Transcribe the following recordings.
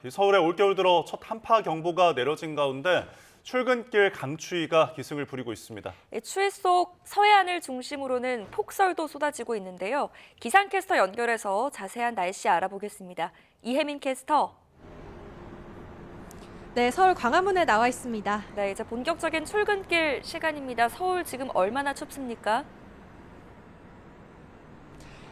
서울에 올겨울 들어 첫 한파 경보가 내려진 가운데 출근길 강추위가 기승을 부리고 있습니다. 추위 속 서해안을 중심으로는 폭설도 쏟아지고 있는데요. 기상캐스터 연결해서 자세한 날씨 알아보겠습니다. 이혜민 캐스터. 네, 서울 광화문에 나와 있습니다. 네, 이제 본격적인 출근길 시간입니다. 서울 지금 얼마나 춥습니까?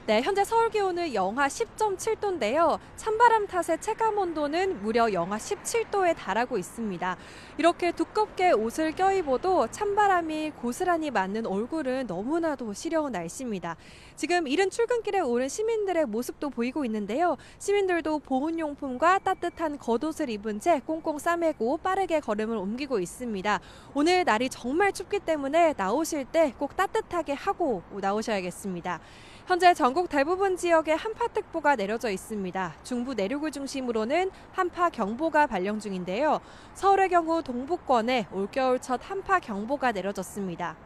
네, 현재 서울 기온은 영하 10.7도인데요. 찬바람 탓에 체감 온도는 무려 영하 17도에 달하고 있습니다. 이렇게 두껍게 옷을 껴입어도 찬바람이 고스란히 맞는 얼굴은 너무나도 시려운 날씨입니다. 지금 이른 출근길에 오른 시민들의 모습도 보이고 있는데요. 시민들도 보온용품과 따뜻한 겉옷을 입은 채 꽁꽁 싸매고 빠르게 걸음을 옮기고 있습니다. 오늘 날이 정말 춥기 때문에 나오실 때 꼭 따뜻하게 하고 나오셔야겠습니다. 현재 전국 대부분 지역에 한파특보가 내려져 있습니다. 중부 내륙을 중심으로는 한파 경보가 발령 중인데요. 서울의 경우 동부권에 올겨울 첫 한파 경보가 내려졌습니다.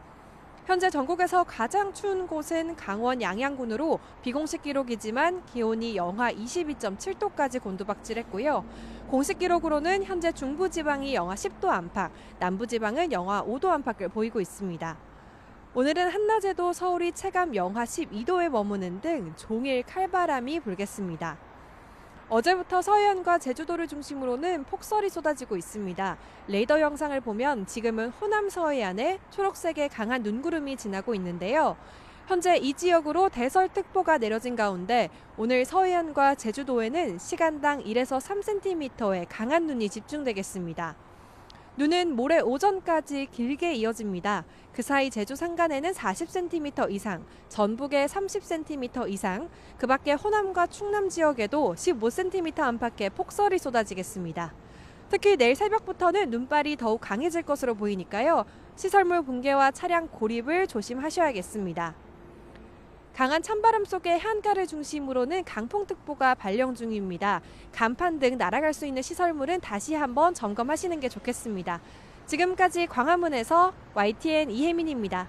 현재 전국에서 가장 추운 곳은 강원 양양군으로 비공식 기록이지만 기온이 영하 22.7도까지 곤두박질했고요. 공식 기록으로는 현재 중부지방이 영하 10도 안팎, 남부지방은 영하 5도 안팎을 보이고 있습니다. 오늘은 한낮에도 서울이 체감 영하 12도에 머무는 등 종일 칼바람이 불겠습니다. 어제부터 서해안과 제주도를 중심으로는 폭설이 쏟아지고 있습니다. 레이더 영상을 보면 지금은 호남 서해안에 초록색의 강한 눈구름이 지나고 있는데요. 현재 이 지역으로 대설특보가 내려진 가운데 오늘 서해안과 제주도에는 시간당 1에서 3cm의 강한 눈이 집중되겠습니다. 눈은 모레 오전까지 길게 이어집니다. 그 사이 제주 산간에는 40cm 이상, 전북에 30cm 이상, 그 밖에 호남과 충남 지역에도 15cm 안팎의 폭설이 쏟아지겠습니다. 특히 내일 새벽부터는 눈발이 더욱 강해질 것으로 보이니까요. 시설물 붕괴와 차량 고립을 조심하셔야겠습니다. 강한 찬바람 속에 해안가를 중심으로는 강풍특보가 발령 중입니다. 간판 등 날아갈 수 있는 시설물은 다시 한번 점검하시는 게 좋겠습니다. 지금까지 광화문에서 YTN 이혜민입니다.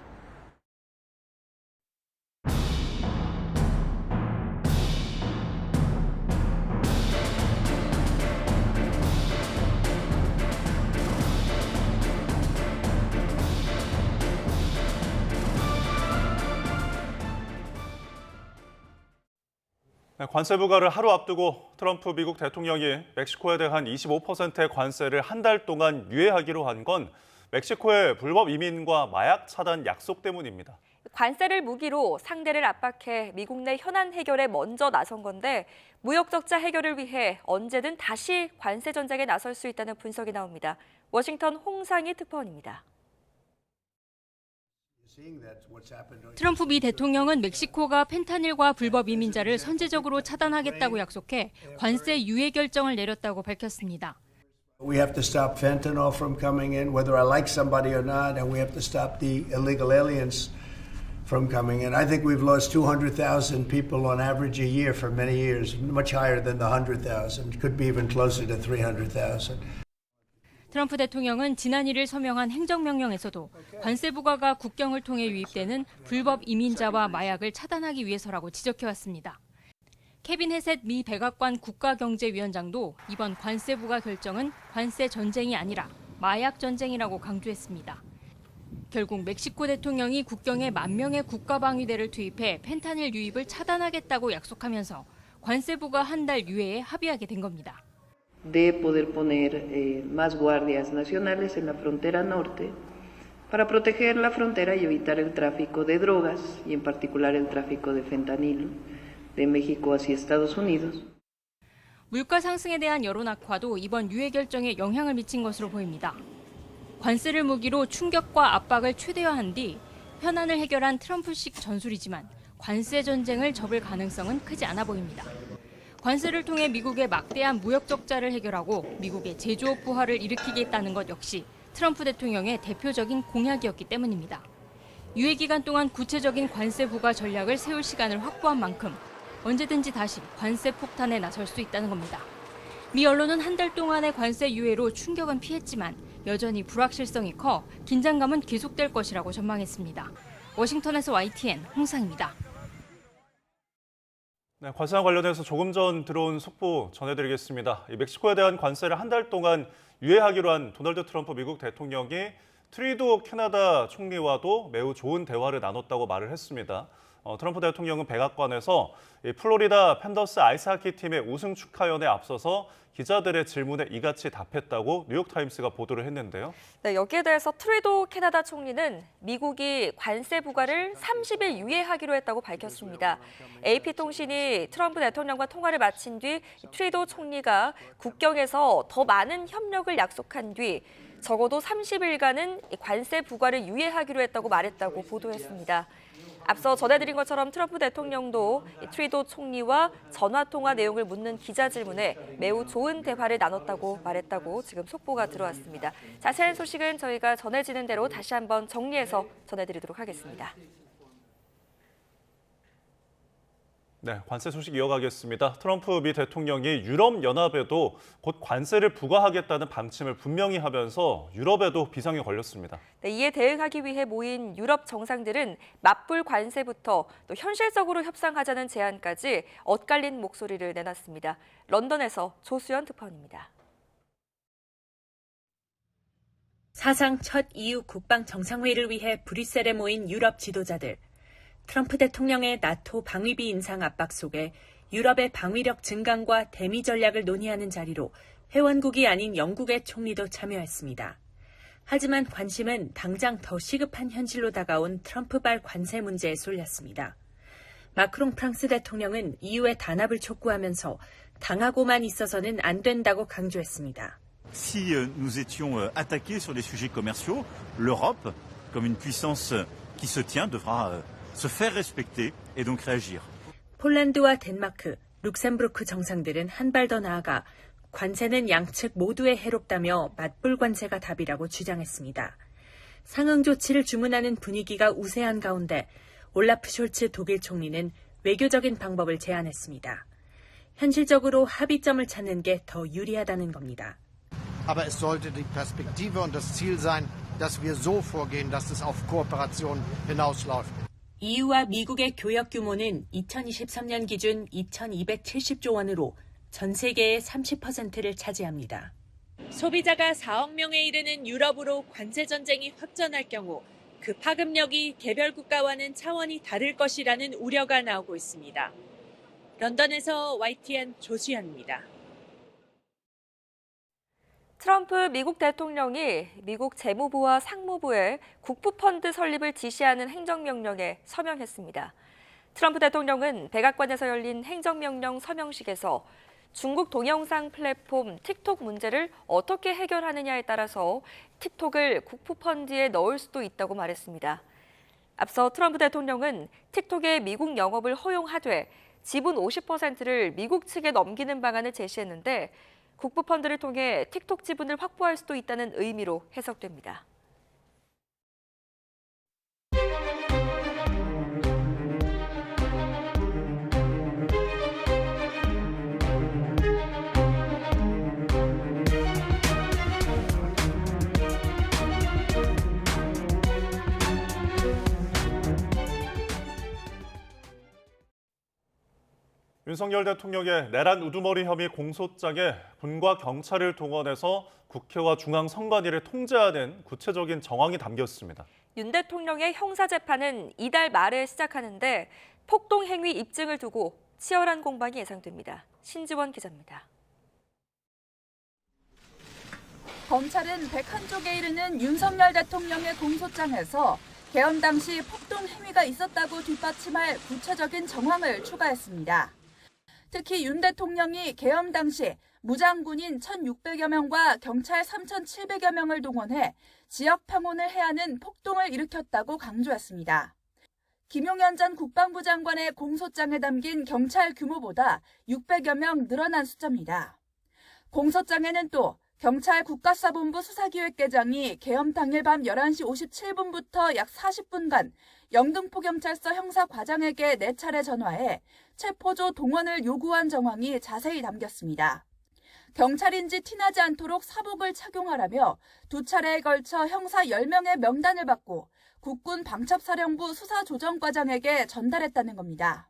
관세 부과를 하루 앞두고 트럼프 미국 대통령이 멕시코에 대한 25%의 관세를 한 달 동안 유예하기로 한 건 멕시코의 불법 이민과 마약 차단 약속 때문입니다. 관세를 무기로 상대를 압박해 미국 내 현안 해결에 먼저 나선 건데 무역 적자 해결을 위해 언제든 다시 관세 전쟁에 나설 수 있다는 분석이 나옵니다. 워싱턴 홍상희 특파원입니다. 트럼프 미 대통령은 멕시코가 펜타닐과 불법 이민자를 선제적으로 차단하겠다고 약속해 관세 유예 결정을 내렸다고 밝혔습니다. We have to stop fentanyl from coming in, whether I like somebody or not, and we have to stop the illegal aliens from coming in. I think we've lost 200,000 people on average a year for many years, much higher than the 100,000. Could be even closer to 300,000. 트럼프 대통령은 지난 1일 서명한 행정명령에서도 관세 부과가 국경을 통해 유입되는 불법 이민자와 마약을 차단하기 위해서라고 지적해왔습니다. 케빈 헤셋 미 백악관 국가경제위원장도 이번 관세 부과 결정은 관세 전쟁이 아니라 마약 전쟁이라고 강조했습니다. 결국 멕시코 대통령이 국경에 10,000명의 국가방위대를 투입해 펜타닐 유입을 차단하겠다고 약속하면서 관세 부과 한 달 유예에 합의하게 된 겁니다. de poder poner más guardias nacionales en la frontera norte para proteger la frontera y evitar el tráfico de drogas y en particular el tráfico de fentanilo de México hacia Estados Unidos. 물가 상승에 대한 여론 악화도 이번 유예 결정에 영향을 미친 것으로 보입니다. 관세를 무기로 충격과 압박을 최대화한 뒤 현안을 해결한 트럼프식 전술이지만 관세 전쟁을 접을 가능성은 크지 않아 보입니다. 관세를 통해 미국의 막대한 무역 적자를 해결하고 미국의 제조업 부활을 일으키겠다는 것 역시 트럼프 대통령의 대표적인 공약이었기 때문입니다. 유예 기간 동안 구체적인 관세 부과 전략을 세울 시간을 확보한 만큼 언제든지 다시 관세 폭탄에 나설 수 있다는 겁니다. 미 언론은 한 달 동안의 관세 유예로 충격은 피했지만 여전히 불확실성이 커 긴장감은 계속될 것이라고 전망했습니다. 워싱턴에서 YTN 홍상입니다. 네, 관세와 관련해서 조금 전 들어온 속보 전해드리겠습니다. 이 멕시코에 대한 관세를 한 달 동안 유예하기로 한 도널드 트럼프 미국 대통령이 트루도 캐나다 총리와도 매우 좋은 대화를 나눴다고 말을 했습니다. 트럼프 대통령은 백악관에서 이 플로리다 팬더스 아이스하키 팀의 우승 축하연에 앞서서 기자들의 질문에 이같이 답했다고 뉴욕타임스가 보도를 했는데요. 네, 여기에 대해서 트루도 캐나다 총리는 미국이 관세 부과를 30일 유예하기로 했다고 밝혔습니다. AP통신이 트럼프 대통령과 통화를 마친 뒤 트루도 총리가 국경에서 더 많은 협력을 약속한 뒤 적어도 30일간은 관세 부과를 유예하기로 했다고 말했다고 보도했습니다. 앞서 전해드린 것처럼 트럼프 대통령도 트루도 총리와 전화통화 내용을 묻는 기자 질문에 매우 좋은 대화를 나눴다고 말했다고 지금 속보가 들어왔습니다. 자세한 소식은 저희가 전해지는 대로 다시 한번 정리해서 전해드리도록 하겠습니다. 네, 관세 소식 이어가겠습니다. 트럼프 미 대통령이 유럽연합에도 곧 관세를 부과하겠다는 방침을 분명히 하면서 유럽에도 비상이 걸렸습니다. 네, 이에 대응하기 위해 모인 유럽 정상들은 맞불 관세부터 또 현실적으로 협상하자는 제안까지 엇갈린 목소리를 내놨습니다. 런던에서 조수연 특파원입니다. 사상 첫 EU 국방 정상회의를 위해 브뤼셀에 모인 유럽 지도자들. 트럼프 대통령의 나토 방위비 인상 압박 속에 유럽의 방위력 증강과 대미 전략을 논의하는 자리로 회원국이 아닌 영국의 총리도 참여했습니다. 하지만 관심은 당장 더 시급한 현실로 다가온 트럼프발 관세 문제에 쏠렸습니다. 마크롱 프랑스 대통령은 EU의 단합을 촉구하면서 당하고만 있어서는 안 된다고 강조했습니다. Si nous étions attaqués sur des sujets commerciaux, l'Europe, comme une puissance qui se tient, devra se faire respecter et donc réagir. 폴란드와 덴마크, 룩셈부르크 정상들은 한 발 더 나아가 관세는 양측 모두에 해롭다며 맞불 관세가 답이라고 주장했습니다. 상응 조치를 주문하는 분위기가 우세한 가운데 올라프 숄츠 독일 총리는 외교적인 방법을 제안했습니다. 현실적으로 합의점을 찾는 게 더 유리하다는 겁니다. Aber es sollte die Perspektive und das Ziel sein, dass wir so vorgehen, dass es auf Kooperation hinausläuft. EU와 미국의 교역 규모는 2023년 기준 2,270조 원으로 전 세계의 30%를 차지합니다. 소비자가 4억 명에 이르는 유럽으로 관세 전쟁이 확전할 경우 그 파급력이 개별 국가와는 차원이 다를 것이라는 우려가 나오고 있습니다. 런던에서 YTN 조수연입니다. 트럼프 미국 대통령이 미국 재무부와 상무부에 국부펀드 설립을 지시하는 행정명령에 서명했습니다. 트럼프 대통령은 백악관에서 열린 행정명령 서명식에서 중국 동영상 플랫폼 틱톡 문제를 어떻게 해결하느냐에 따라서 틱톡을 국부펀드에 넣을 수도 있다고 말했습니다. 앞서 트럼프 대통령은 틱톡의 미국 영업을 허용하되 지분 50%를 미국 측에 넘기는 방안을 제시했는데 국부펀드를 통해 틱톡 지분을 확보할 수도 있다는 의미로 해석됩니다. 윤석열 대통령의 내란 우두머리 혐의 공소장에 군과 경찰을 동원해서 국회와 중앙선관위를 통제하는 구체적인 정황이 담겼습니다. 윤 대통령의 형사재판은 이달 말에 시작하는데 폭동행위 입증을 두고 치열한 공방이 예상됩니다. 신지원 기자입니다. 검찰은 101쪽에 이르는 윤석열 대통령의 공소장에서 계엄 당시 폭동행위가 있었다고 뒷받침할 구체적인 정황을 추가했습니다. 특히 윤 대통령이 계엄 당시 무장군인 1,600여 명과 경찰 3,700여 명을 동원해 지역 평온을 해하는 폭동을 일으켰다고 강조했습니다. 김용현 전 국방부 장관의 공소장에 담긴 경찰 규모보다 600여 명 늘어난 숫자입니다. 공소장에는 또 경찰 국가사본부 수사기획계장이 계엄 당일 밤 11시 57분부터 약 40분간 영등포경찰서 형사과장에게 4차례 전화해 체포조 동원을 요구한 정황이 자세히 담겼습니다. 경찰인지 티나지 않도록 사복을 착용하라며 2차례에 걸쳐 형사 10명의 명단을 받고 국군 방첩사령부 수사조정과장에게 전달했다는 겁니다.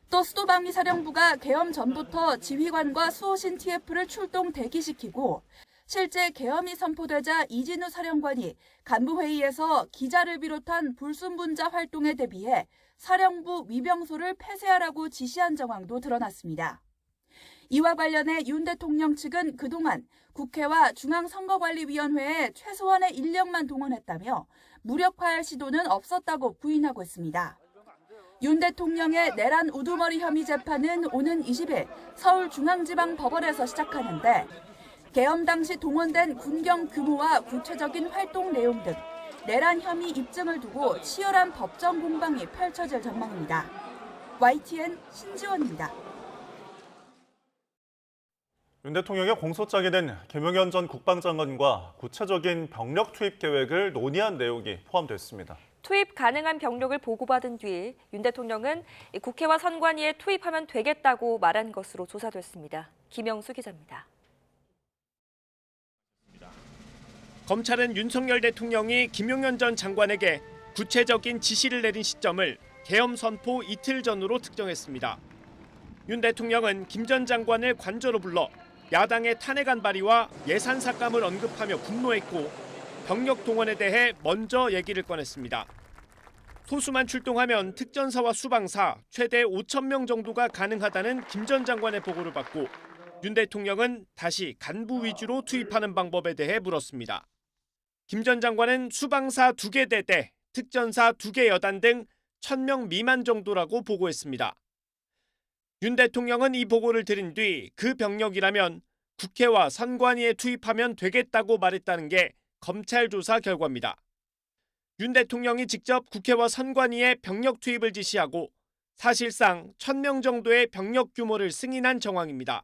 또 수도방위사령부가 계엄 전부터 지휘관과 수호신 TF를 출동 대기시키고 실제 계엄이 선포되자 이진우 사령관이 간부회의에서 기자를 비롯한 불순분자 활동에 대비해 사령부 위병소를 폐쇄하라고 지시한 정황도 드러났습니다. 이와 관련해 윤 대통령 측은 그동안 국회와 중앙선거관리위원회에 최소한의 인력만 동원했다며 무력화할 시도는 없었다고 부인하고 있습니다. 윤 대통령의 내란 우두머리 혐의 재판은 오는 20일 서울중앙지방법원에서 시작하는데 계엄 당시 동원된 군경 규모와 구체적인 활동 내용 등 내란 혐의 입증을 두고 치열한 법정 공방이 펼쳐질 전망입니다. YTN 신지원입니다. 윤 대통령의 공소장에 는 김용현 전 국방장관과 구체적인 병력 투입 계획을 논의한 내용이 포함됐습니다. 투입 가능한 병력을 보고받은 뒤 윤 대통령은 국회와 선관위에 투입하면 되겠다고 말한 것으로 조사됐습니다. 김영수 기자입니다. 검찰은 윤석열 대통령이 김용현 전 장관에게 구체적인 지시를 내린 시점을 계엄 선포 이틀 전으로 특정했습니다. 윤 대통령은 김 전 장관을 관저로 불러 야당의 탄핵안 발의와 예산 삭감을 언급하며 분노했고 병력 동원에 대해 먼저 얘기를 꺼냈습니다. 소수만 출동하면 특전사와 수방사 최대 5,000명 정도가 가능하다는 김 전 장관의 보고를 받고 윤 대통령은 다시 간부 위주로 투입하는 방법에 대해 물었습니다. 김 전 장관은 수방사 2개 대대, 특전사 2개 여단 등 1,000명 미만 정도라고 보고했습니다. 윤 대통령은 이 보고를 들은 뒤 그 병력이라면 국회와 선관위에 투입하면 되겠다고 말했다는 게 검찰 조사 결과입니다. 윤 대통령이 직접 국회와 선관위에 병력 투입을 지시하고 사실상 1,000명 정도의 병력 규모를 승인한 정황입니다.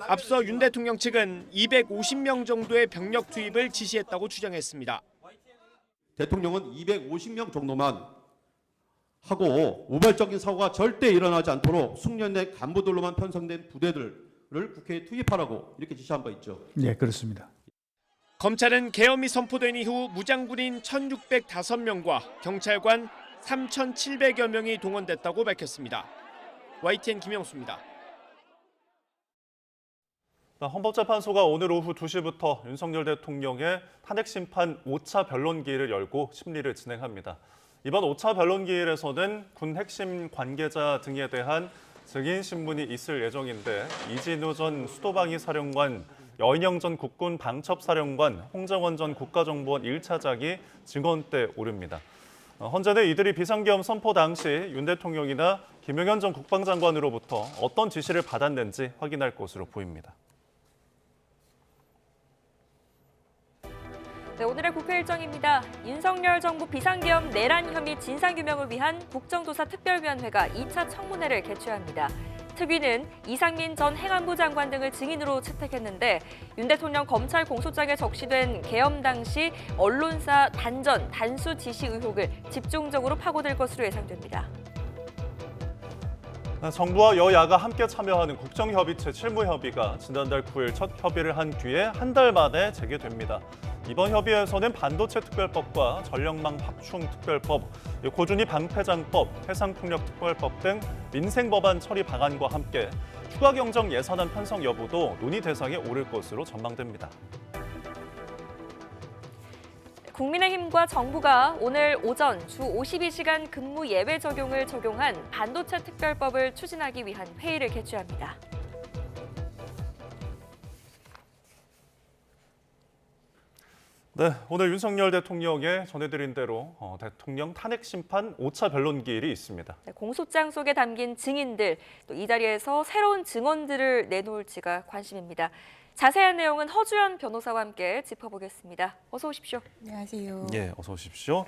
앞서 윤 대통령 측은 250명 정도의 병력 투입을 지시했다고 주장했습니다. 대통령은 250명 정도만 하고 우발적인 사고가 절대 일어나지 않도록 숙련된 간부들로만 편성된 부대들을 국회에 투입하라고 이렇게 지시한 바 있죠. 네, 그렇습니다. 검찰은 계엄이 선포된 이후 무장군인 1,605명과 경찰관 3,700여 명이 동원됐다고 밝혔습니다. YTN 김영수입니다. 헌법재판소가 오늘 오후 2시부터 윤석열 대통령의 탄핵심판 5차 변론기일을 열고 심리를 진행합니다. 이번 5차 변론기일에서는 군 핵심 관계자 등에 대한 증인 신문이 있을 예정인데 이진우 전 수도방위 사령관, 여인영 전 국군 방첩사령관, 홍정원 전 국가정보원 1차장이 증언대에 오릅니다. 헌재는 이들이 비상계엄 선포 당시 윤 대통령이나 김용현 전 국방장관으로부터 어떤 지시를 받았는지 확인할 것으로 보입니다. 네, 오늘의 국회 일정입니다. 윤석열 정부 비상계엄 내란 혐의 진상규명을 위한 국정조사 특별위원회가 2차 청문회를 개최합니다. 특위는 이상민 전 행안부 장관 등을 증인으로 채택했는데 윤 대통령 검찰 공소장에 적시된 계엄 당시 언론사 단전, 단수 지시 의혹을 집중적으로 파고들 것으로 예상됩니다. 정부와 여야가 함께 참여하는 국정협의체 실무협의가 지난달 9일 첫 협의를 한 뒤에 한 달 만에 재개됩니다. 이번 협의에서는 반도체 특별법과 전력망 확충 특별법, 고준위 방패장법, 해상폭력 특별법 등 민생 법안 처리 방안과 함께 추가 경정 예산안 편성 여부도 논의 대상에 오를 것으로 전망됩니다. 국민의힘과 정부가 오늘 오전 주 52시간 근무 예외 적용을 적용한 반도체 특별법을 추진하기 위한 회의를 개최합니다. 네, 오늘 윤석열 대통령의 전해드린 대로 대통령 탄핵 심판 5차 변론기일이 있습니다. 네, 공소장 속에 담긴 증인들, 또 이 자리에서 새로운 증언들을 내놓을지가 관심입니다. 자세한 내용은 허주연 변호사와 함께 짚어보겠습니다. 어서 오십시오. 안녕하세요. 예, 어서 오십시오.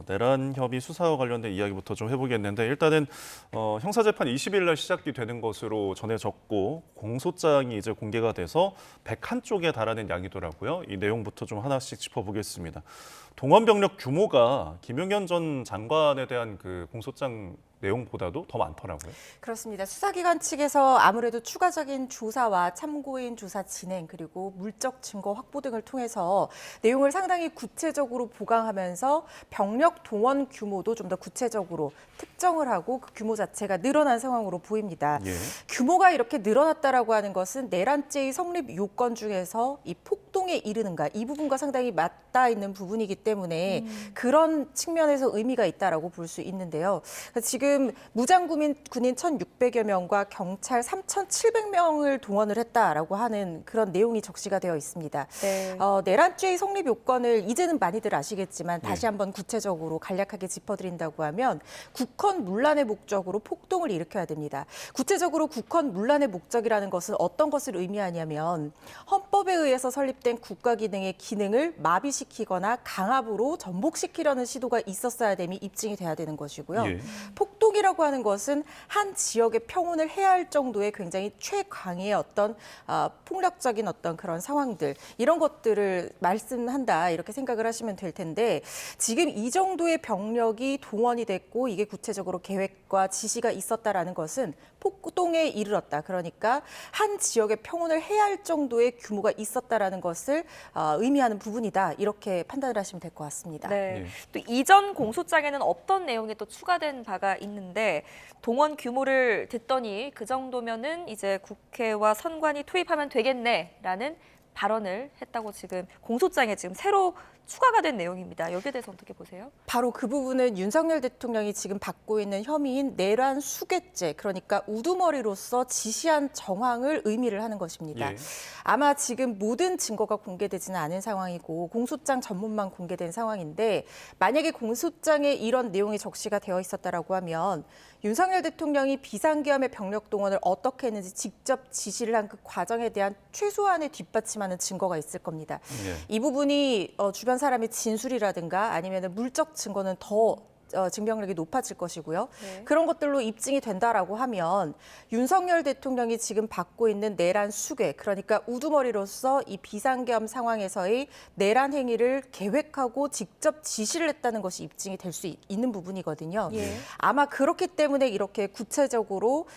내란 협의 수사와 관련된 이야기부터 좀 해보겠는데 일단은 형사재판 20일 날 시작이 되는 것으로 전해졌고 공소장이 이제 공개가 돼서 101쪽에 달하는 양이더라고요. 이 내용부터 좀 하나씩 짚어보겠습니다. 동원 병력 규모가 김용현 전 장관에 대한 그 공소장 내용보다도 더 많더라고요. 그렇습니다. 수사기관 측에서 아무래도 추가적인 조사와 참고인 조사 진행 그리고 물적 증거 확보 등을 통해서 내용을 상당히 구체적으로 보강하면서 병력 동원 규모도 좀 더 구체적으로 특정을 하고 그 규모 자체가 늘어난 상황으로 보입니다. 예. 규모가 이렇게 늘어났다라고 하는 것은 내란죄의 성립 요건 중에서 이 폭동에 이르는가 이 부분과 상당히 맞닿아 있는 부분이기 때문에 그런 측면에서 의미가 있다라고 볼 수 있는데요. 지금 무장군인 1,600여 명과 경찰 3,700명을 동원을 했다라고 하는 그런 내용이 적시가 되어 있습니다. 네. 내란죄의 성립 요건을 이제는 많이들 아시겠지만 다시 한번 구체적으로 간략하게 짚어드린다고 하면 국헌 문란의 목적으로 폭동을 일으켜야 됩니다. 구체적으로 국헌 문란의 목적이라는 것은 어떤 것을 의미하냐면 헌법에 의해서 설립된 국가 기능의 기능을 마비시키거나 강압으로 전복시키려는 시도가 있었어야 됨이 입증이 돼야 되는 것이고요. 예. 폭동이라고 하는 것은 한 지역의 평온을 해할 정도의 굉장히 최강의 어떤 폭력적인 어떤 그런 상황들 이런 것들을 말씀한다 이렇게 생각을 하시면 될 텐데 지금 이 정도의 병력이 동원이 됐고 이게 구체적으로 계획과 지시가 있었다라는 것은 폭동에 이르렀다. 그러니까 한 지역의 평온을 해할 정도의 규모가 있었다라는 것을 의미하는 부분이다. 이렇게 판단을 하시면 될 것 같습니다. 네. 또 이전 공소장에는 어떤 내용이 또 추가된 바가 있는데 동원 규모를 듣더니 그 정도면은 이제 국회와 선관위 투입하면 되겠네라는 발언을 했다고 지금 공소장에 지금 새로 추가가 된 내용입니다. 여기에 대해서 어떻게 보세요? 바로 그 부분은 윤석열 대통령이 지금 받고 있는 혐의인 내란 수괴죄, 그러니까 우두머리로서 지시한 정황을 의미를 하는 것입니다. 예. 아마 지금 모든 증거가 공개되지는 않은 상황이고 공소장 전문만 공개된 상황인데 만약에 공소장에 이런 내용이 적시가 되어 있었다라고 하면 윤석열 대통령이 비상계엄의 병력 동원을 어떻게 했는지 직접 지시를 한 그 과정에 대한 최소한의 뒷받침하는 증거가 있을 겁니다. 예. 이 부분이 주변 사람의 진술이라든가 아니면 물적 증거는 더 증명력이 높아질 것이고요. 네. 그런 것들로 입증이 된다라고 하면 윤석열 대통령이 지금 받고 있는 내란 수괴, 그러니까 우두머리로서 이 비상계엄 상황에서의 내란 행위를 계획하고 직접 지시를 했다는 것이 입증이 될 수 있는 부분이거든요. 예. 아마 그렇기 때문에 이렇게 구체적으로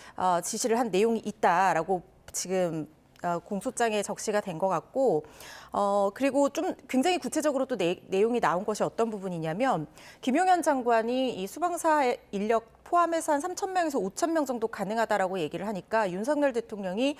지시를 한 내용이 있다라고 지금 공소장에 적시가 된 것 같고 그리고 좀 굉장히 구체적으로 또 내용이 나온 것이 어떤 부분이냐면 김용현 장관이 이 수방사 인력 포함해서 한 3,000명에서 5,000명 정도 가능하다라고 얘기를 하니까 윤석열 대통령이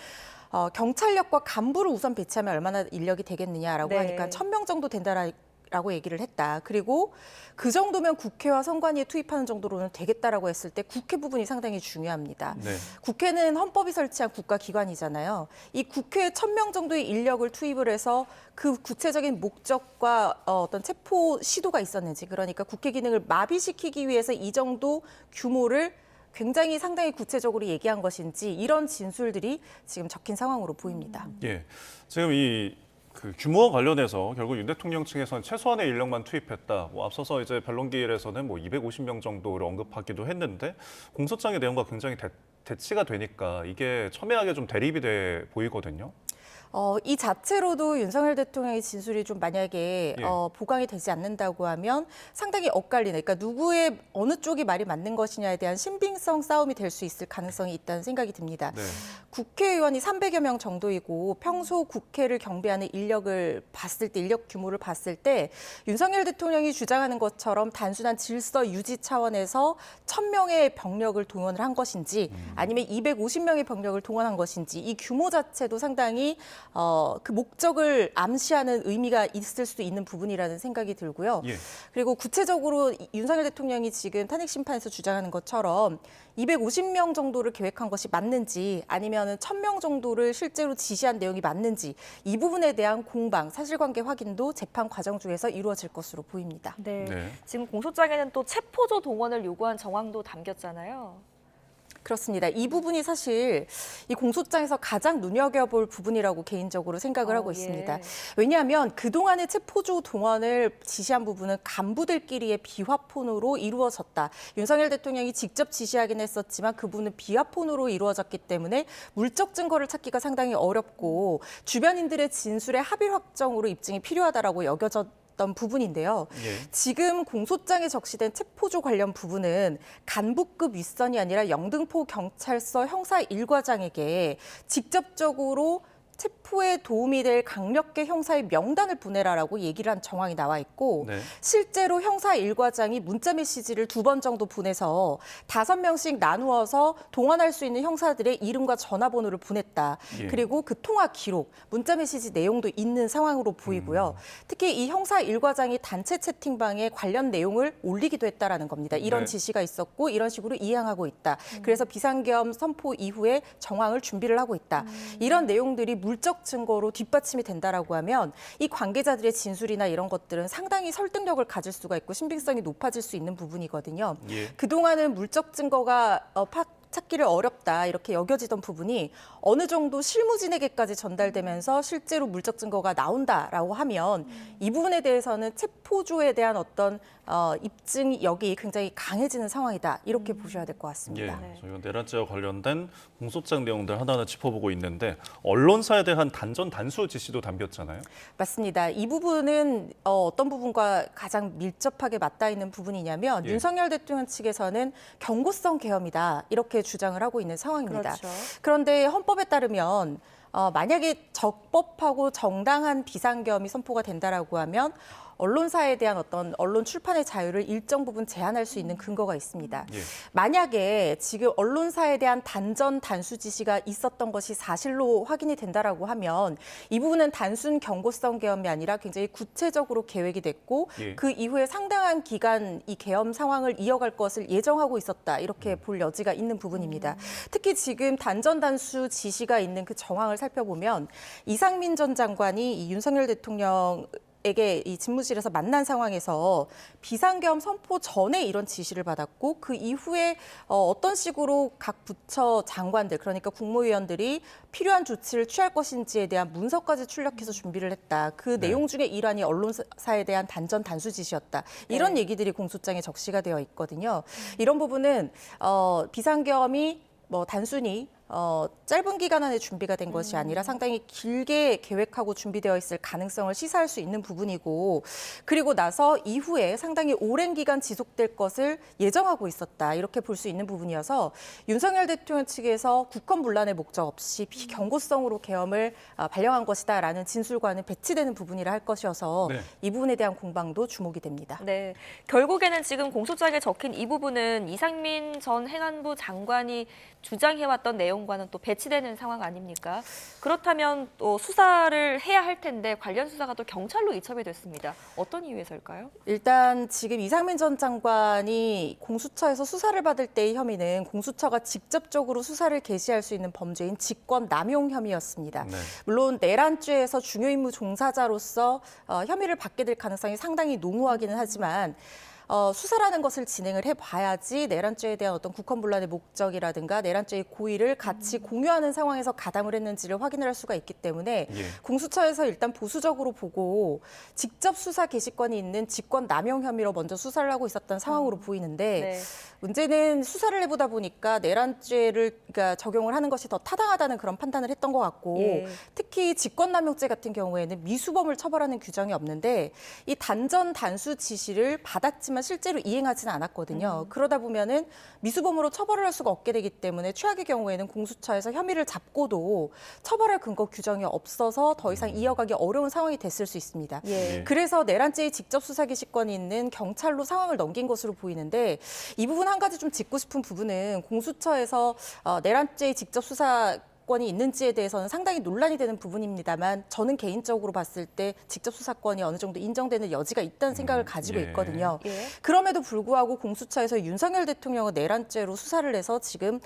경찰력과 간부를 우선 배치하면 얼마나 인력이 되겠느냐라고 네. 하니까 1,000명 정도 된다라고 얘기를 했다. 그리고 그 정도면 국회와 선관위에 투입하는 정도로는 되겠다라고 했을 때 국회 부분이 상당히 중요합니다. 네. 국회는 헌법이 설치한 국가기관이잖아요. 이 국회에 1,000명 정도의 인력을 투입을 해서 그 구체적인 목적과 어떤 체포 시도가 있었는지, 그러니까 국회 기능을 마비시키기 위해서 이 정도 규모를 굉장히 상당히 구체적으로 얘기한 것인지 이런 진술들이 지금 적힌 상황으로 보입니다. 예. 지금 그 규모와 관련해서 결국 윤 대통령 측에서는 최소한의 인력만 투입했다. 앞서서 이제 변론기일에서는 250명 정도를 언급하기도 했는데 공소장의 내용과 굉장히 대치가 되니까 이게 첨예하게 좀 대립이 돼 보이거든요. 이 자체로도 윤석열 대통령의 진술이 좀 만약에 예. 보강이 되지 않는다고 하면 상당히 엇갈리는, 그러니까 누구의 어느 쪽이 말이 맞는 것이냐에 대한 신빙성 싸움이 될 수 있을 가능성이 있다는 생각이 듭니다. 네. 국회의원이 300여 명 정도이고 평소 국회를 경비하는 인력을 봤을 때, 인력 규모를 봤을 때 윤석열 대통령이 주장하는 것처럼 단순한 질서 유지 차원에서 1,000명의 병력을 동원을 한 것인지 아니면 250명의 병력을 동원한 것인지 이 규모 자체도 상당히 그 목적을 암시하는 의미가 있을 수도 있는 부분이라는 생각이 들고요. 예. 그리고 구체적으로 윤석열 대통령이 지금 탄핵 심판에서 주장하는 것처럼 250명 정도를 계획한 것이 맞는지 아니면 1,000명 정도를 실제로 지시한 내용이 맞는지 이 부분에 대한 공방, 사실관계 확인도 재판 과정 중에서 이루어질 것으로 보입니다. 네. 네. 지금 공소장에는 또 체포조 동원을 요구한 정황도 담겼잖아요. 그렇습니다. 이 부분이 사실 이 공소장에서 가장 눈여겨볼 부분이라고 개인적으로 생각을 하고 있습니다. 예. 왜냐하면 그동안의 체포조 동원을 지시한 부분은 간부들끼리의 비화폰으로 이루어졌다. 윤석열 대통령이 직접 지시하긴 했었지만 그 부분은 비화폰으로 이루어졌기 때문에 물적 증거를 찾기가 상당히 어렵고 주변인들의 진술의 합일 확정으로 입증이 필요하다라고 여겨졌 있었던 부분인데요. 예. 지금 공소장에 적시된 체포조 관련 부분은 간부급 윗선이 아니라 영등포 경찰서 형사 1과장에게 직접적으로 체포에 도움이 될 강력계 형사의 명단을 보내라라고 얘기를 한 정황이 나와 있고 네. 실제로 형사 1과장이 문자 메시지를 2번 정도 보내서 5명씩 나누어서 동원할 수 있는 형사들의 이름과 전화번호를 보냈다. 예. 그리고 그 통화 기록, 문자 메시지 내용도 있는 상황으로 보이고요. 특히 이 형사 1과장이 단체 채팅방에 관련 내용을 올리기도 했다라는 겁니다. 이런 네. 지시가 있었고 이런 식으로 이행하고 있다. 그래서 비상계엄 선포 이후에 정황을 준비를 하고 있다. 이런 내용들이 물적 증거로 뒷받침이 된다라고 하면 이 관계자들의 진술이나 이런 것들은 상당히 설득력을 가질 수가 있고 신빙성이 높아질 수 있는 부분이거든요. 예. 그동안은 물적 증거가 찾기를 어렵다 이렇게 여겨지던 부분이 어느 정도 실무진에게까지 전달되면서 실제로 물적 증거가 나온다라고 하면 이 부분에 대해서는 체포조에 대한 어떤 입증력이 굉장히 강해지는 상황이다 이렇게 보셔야 될 것 같습니다. 예, 저희가 내란죄와 관련된 공소장 내용들 하나하나 짚어보고 있는데 언론사에 대한 단전 단수 지시도 담겼잖아요. 맞습니다. 이 부분은 어떤 부분과 가장 밀접하게 맞닿아 있는 부분이냐면 예. 윤석열 대통령 측에서는 경고성 계엄이다 이렇게 주장을 하고 있는 상황입니다. 그렇죠. 그런데 헌법에 따르면 만약에 적법하고 정당한 비상계엄이 선포가 된다라고 하면 언론사에 대한 어떤 언론 출판의 자유를 일정 부분 제한할 수 있는 근거가 있습니다. 예. 만약에 지금 언론사에 대한 단전 단수 지시가 있었던 것이 사실로 확인이 된다라고 하면 이 부분은 단순 경고성 계엄이 아니라 굉장히 구체적으로 계획이 됐고 예. 그 이후에 상당한 기간 이 계엄 상황을 이어갈 것을 예정하고 있었다 이렇게 볼 여지가 있는 부분입니다. 특히 지금 단전 단수 지시가 있는 그 정황을 살펴보면 이상민 전 장관이 이 윤석열 대통령 에게 이 집무실에서 만난 상황에서 비상계엄 선포 전에 이런 지시를 받았고 그 이후에 어떤 식으로 각 부처 장관들 그러니까 국무위원들이 필요한 조치를 취할 것인지에 대한 문서까지 출력해서 준비를 했다. 그 네. 내용 중에 일환이 언론사에 대한 단전 단수 지시였다. 이런 얘기들이 공소장에 적시가 되어 있거든요. 이런 부분은 비상계엄이 단순히 짧은 기간 안에 준비가 된 것이 아니라 상당히 길게 계획하고 준비되어 있을 가능성을 시사할 수 있는 부분이고 그리고 나서 이후에 상당히 오랜 기간 지속될 것을 예정하고 있었다. 이렇게 볼 수 있는 부분이어서 윤석열 대통령 측에서 국헌문란의 목적 없이 비경고성으로 계엄을 발령한 것이다라는 진술과는 배치되는 부분이라 할 것이어서 네. 이 부분에 대한 공방도 주목이 됩니다. 네, 결국에는 지금 공소장에 적힌 이 부분은 이상민 전 행안부 장관이 주장해왔던 내용과는 또 배치되는 상황 아닙니까? 그렇다면 또 수사를 해야 할 텐데 관련 수사가 또 경찰로 이첩이 됐습니다. 어떤 이유에서일까요? 일단 지금 이상민 전 장관이 공수처에서 수사를 받을 때의 혐의는 공수처가 직접적으로 수사를 개시할 수 있는 범죄인 직권 남용 혐의였습니다. 네. 물론 내란죄에서 중요 임무 종사자로서 혐의를 받게 될 가능성이 상당히 농후하기는 하지만 수사라는 것을 진행을 해봐야지 내란죄에 대한 어떤 국헌문란의 목적이라든가 내란죄의 고의를 같이 공유하는 상황에서 가담을 했는지를 확인을 할 수가 있기 때문에 예. 공수처에서 일단 보수적으로 보고 직접 수사 개시권이 있는 직권 남용 혐의로 먼저 수사를 하고 있었던 상황으로 보이는데 네. 문제는 수사를 해보다 보니까 내란죄를 적용을 하는 것이 더 타당하다는 그런 판단을 했던 것 같고 예. 특히 직권남용죄 같은 경우에는 미수범을 처벌하는 규정이 없는데 이 단전 단수 지시를 받았지만 실제로 이행하지는 않았거든요. 그러다 보면은 미수범으로 처벌을 할 수가 없게 되기 때문에 최악의 경우에는 공수처에서 혐의를 잡고도 처벌할 근거 규정이 없어서 더 이상 이어가기 어려운 상황이 됐을 수 있습니다. 예. 그래서 내란죄의 직접 수사 개시권이 있는 경찰로 상황을 넘긴 것으로 보이는데 이 부분 한 가지 좀 짚고 싶은 부분은 공수처에서 내란죄의 직접 수사 권이 있는지에 대해서는 상당히 논란이 되는 부분입니다만 저는 개인적으로 봤을 때 직접 수사권이 어느 정도 인정되는 여지가 있다는 생각을 가지고 예. 있거든요. 예. 그럼에도 불구하고 공수처에서 윤석열 대통령은 내란죄로 수사를 해서 지금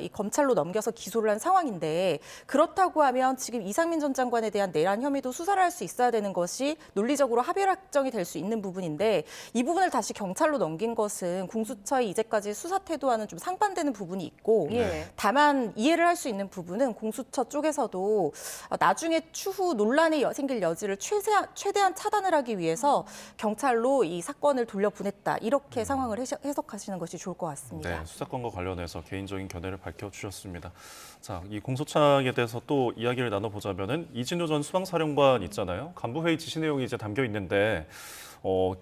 이 검찰로 넘겨서 기소를 한 상황인데 그렇다고 하면 지금 이상민 전 장관에 대한 내란 혐의도 수사를 할 수 있어야 되는 것이 논리적으로 합의 확정이 될 수 있는 부분인데 이 부분을 다시 경찰로 넘긴 것은 공수처의 이제까지 수사 태도와는 좀 상반되는 부분이 있고 예. 다만 이해를 할 수 있는 부분 부분은 공수처 쪽에서도 나중에 추후 논란이 생길 여지를 최대한 차단을 하기 위해서 경찰로 이 사건을 돌려보냈다. 이렇게 상황을 해석하시는 것이 좋을 것 같습니다. 네, 수사건과 관련해서 개인적인 견해를 밝혀주셨습니다. 자, 이 공소장에 대해서 또 이야기를 나눠보자면은 이진우 전 수방사령관 있잖아요. 간부회의 지시 내용이 이제 담겨 있는데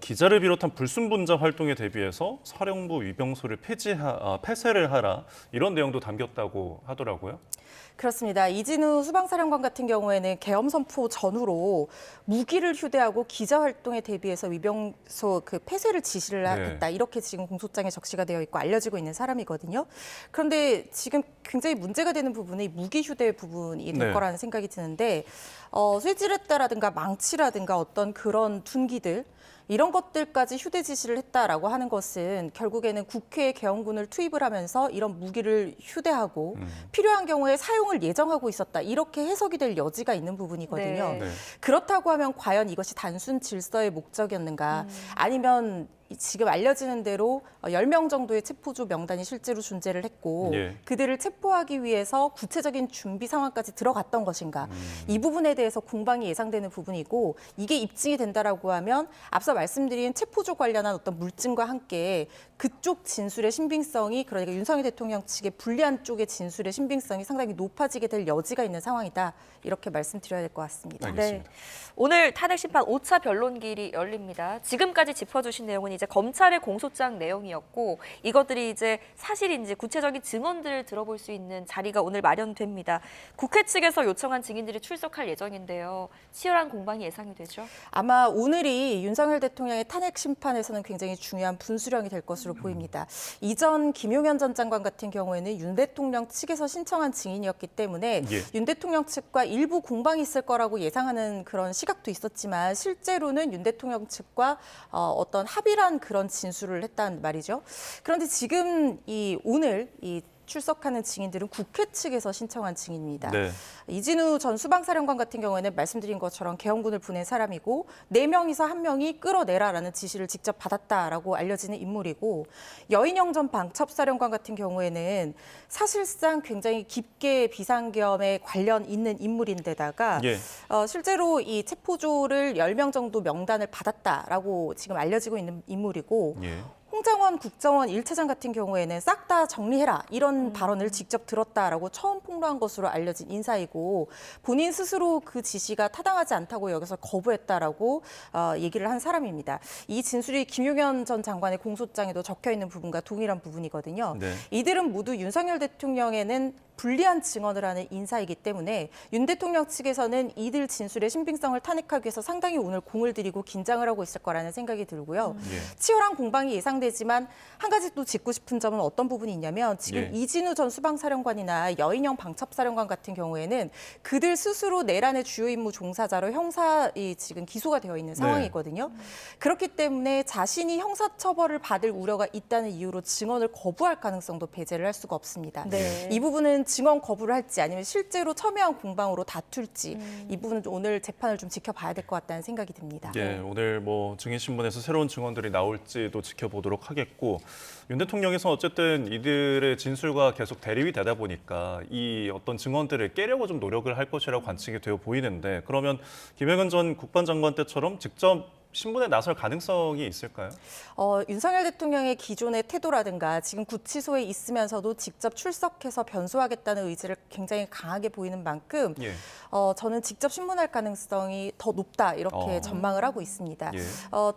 기자를 비롯한 불순분자 활동에 대비해서 사령부 위병소를 폐쇄를 하라 이런 내용도 담겼다고 하더라고요. 그렇습니다. 이진우 수방사령관 같은 경우에는 계엄 선포 전후로 무기를 휴대하고 기자 활동에 대비해서 위병소 폐쇄를 지시를 했다. 이렇게 지금 공소장에 적시가 되어 있고 알려지고 있는 사람이거든요. 그런데 지금 굉장히 문제가 되는 부분이 무기 휴대 부분이 될 거라는 생각이 드는데 쇠지렛대라든가 망치라든가 어떤 그런 둔기들 이런 것들까지 휴대 지시를 했다라고 하는 것은 결국에는 국회에 계엄군을 투입을 하면서 이런 무기를 휴대하고 필요한 경우에 사용을 예정하고 있었다. 이렇게 해석이 될 여지가 있는 부분이거든요. 네. 그렇다고 하면 과연 이것이 단순 질서의 목적이었는가 아니면 지금 알려지는 대로 10명 정도의 체포조 명단이 실제로 존재를 했고 그들을 체포하기 위해서 구체적인 준비 상황까지 들어갔던 것인가. 이 부분에 대해서 공방이 예상되는 부분이고 이게 입증이 된다라고 하면 앞서 말씀드린 체포조 관련한 어떤 물증과 함께 그쪽 진술의 신빙성이 그러니까 윤석열 대통령 측의 불리한 쪽의 진술의 신빙성이 상당히 높아지게 될 여지가 있는 상황이다. 이렇게 말씀드려야 될 것 같습니다. 알겠습니다. 네. 오늘 탄핵 심판 5차 변론길이 열립니다. 지금까지 짚어주신 내용은 이제 검찰의 공소장 내용이었고 이것들이 이제 사실인지 구체적인 증언들을 들어볼 수 있는 자리가 오늘 마련됩니다. 국회 측에서 요청한 증인들이 출석할 예정인데요. 치열한 공방이 예상이 되죠? 아마 오늘이 윤석열 대통령의 탄핵 심판에서는 굉장히 중요한 분수령이 될 것으로 보입니다. 이전 김용현 전 장관 같은 경우에는 윤 대통령 측에서 신청한 증인이었기 때문에 윤 대통령 측과 일부 공방이 있을 거라고 예상하는 그런 시각도 있었지만 실제로는 윤 대통령 측과 어떤 합의란 그런 진술을 했단 말이죠. 그런데 지금 오늘 출석하는 증인들은 국회 측에서 신청한 증인입니다. 이진우 전 수방사령관 같은 경우에는 말씀드린 것처럼 계엄군을 보낸 사람이고 4명이서 1명이 끌어내라라는 지시를 직접 받았다라고 알려지는 인물이고 여인영 전 방첩사령관 같은 경우에는 사실상 굉장히 깊게 비상계엄에 관련 있는 인물인데다가 실제로 이 체포조를 10명 정도 명단을 받았다라고 지금 알려지고 있는 인물이고 홍장원 국정원 1차장 같은 경우에는 싹 다 정리해라 이런 발언을 직접 들었다라고 처음 폭로한 것으로 알려진 인사이고 본인 스스로 그 지시가 타당하지 않다고 여기서 거부했다라고 얘기를 한 사람입니다. 이 진술이 김용현 전 장관의 공소장에도 적혀 있는 부분과 동일한 부분이거든요. 이들은 모두 윤석열 대통령에는 불리한 증언을 하는 인사이기 때문에 윤 대통령 측에서는 이들 진술의 신빙성을 탄핵하기 위해서 상당히 오늘 공을 들이고 긴장을 하고 있을 거라는 생각이 들고요. 치열한 공방이 예상되지만 한 가지 또 짚고 싶은 점은 어떤 부분이 있냐면 지금 이진우 전 수방사령관이나 여인영 방첩사령관 같은 경우에는 그들 스스로 내란의 주요 임무 종사자로 지금 기소가 되어 있는 상황이거든요. 그렇기 때문에 자신이 형사처벌을 받을 우려가 있다는 이유로 증언을 거부할 가능성도 배제를 할 수가 없습니다. 이 부분은 증언 거부를 할지 아니면 실제로 첨예한 공방으로 다툴지 이 부분은 오늘 재판을 좀 지켜봐야 될 것 같다는 생각이 듭니다. 오늘 증인신문에서 새로운 증언들이 나올지도 지켜보도록 하겠고 윤 대통령에서 어쨌든 이들의 진술과 계속 대립이 되다 보니까 이 어떤 증언들을 깨려고 좀 노력을 할 것이라고 관측이 되어 보이는데 그러면 김영현 전 국방장관 때처럼 직접 신문에 나설 가능성이 있을까요? 윤석열 대통령의 기존의 태도라든가 지금 구치소에 있으면서도 직접 출석해서 변소하겠다는 의지를 굉장히 강하게 보이는 만큼 저는 직접 신문할 가능성이 더 높다 이렇게 전망을 하고 있습니다.